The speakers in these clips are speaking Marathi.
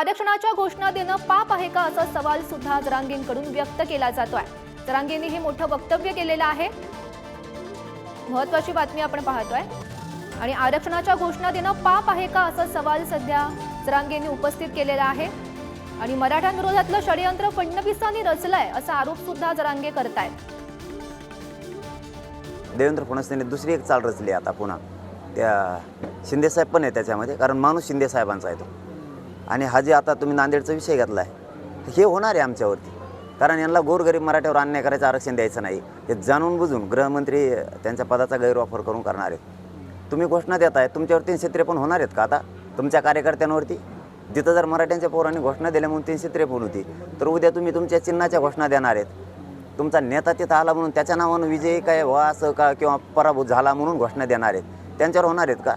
आरक्षणाच्या घोषणा देणं पाप आहे का असा सवाल सुद्धा जरांगेंकडून व्यक्त केला जातोय। जरांगेंनी हे मोठं वक्तव्य केलेलं आहे। महत्त्वाची बातमी आपण पाहतोय आणि आरक्षणाच्या घोषणा देणं पाप आहे का असा सवाल सध्या जरांगेंनी उपस्थित केलेला आहे आणि मराठ्यांविरोधातलं षडयंत्र फडणवीसांनी रचलंय असा आरोप सुद्धा जरांगे करतायत। देवेंद्र फडणवीसांनी दुसरी एक चाल रचली आता पुन्हा त्या शिंदे साहेब पण आहे त्याच्यामध्ये, कारण माणूस शिंदे साहेबांचा आहे तो। आणि हा जे आता तुम्ही नांदेडचा विषय घेतला आहे हे होणार आहे आमच्यावरती, कारण यांना गोरगरीब मराठ्यावर अन्याय करायचं, आरक्षण द्यायचं नाही हे जाणून बुजून गृहमंत्री त्यांच्या पदाचा गैरवापर करून करणार आहेत। तुम्ही घोषणा देताय, तुमच्यावर 353 होणार आहेत का आता तुमच्या कार्यकर्त्यांवरती? जिथं जर मराठ्यांच्या पोरांनी घोषणा दिल्या म्हणून 353 होती, तर उद्या तुम्ही तुमच्या चिन्हाच्या घोषणा देणार आहेत। तुमचा नेता तिथं आला म्हणून त्याच्या नावानं विजयी काय व्हा असं का किंवा पराभूत झाला म्हणून घोषणा देणार आहेत, त्यांच्यावर होणार आहेत का?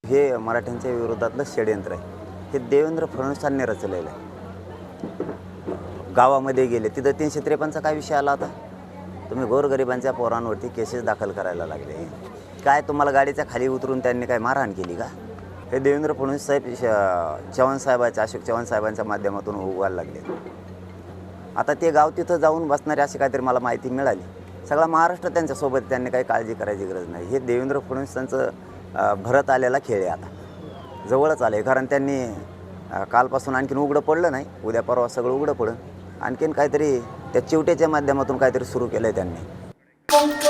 हे मराठ्यांच्या विरोधातलं षडयंत्र आहे, हे देवेंद्र फडणवीसांनी रचलेलं आहे। गावामध्ये गेले तिथं 353चा काय विषय आला होता? तुम्ही गोरगरिबांच्या पोरांवरती केसेस दाखल करायला लागले। काय तुम्हाला गाडीच्या खाली उतरून त्यांनी काय मारहाण केली का? हे देवेंद्र फडणवीस साहेब चव्हाण साहेबांच्या, अशोक चव्हाण साहेबांच्या माध्यमातून उगायला लागले। आता ते गाव तिथं जाऊन बसणारे अशी काहीतरी मला माहिती मिळाली। सगळा महाराष्ट्र त्यांच्यासोबत, त्यांनी काही काळजी करायची गरज नाही। हे देवेंद्र फडणवीसांचं भरत आलेला खेळ आहे, आता जवळच आले, कारण त्यांनी कालपासून आणखीन उघडं पडलं नाही, उद्या परवा सगळं उघडं पडलं। आणखीन काहीतरी त्या चिवट्याच्या माध्यमातून काहीतरी सुरू केलं आहे त्यांनी।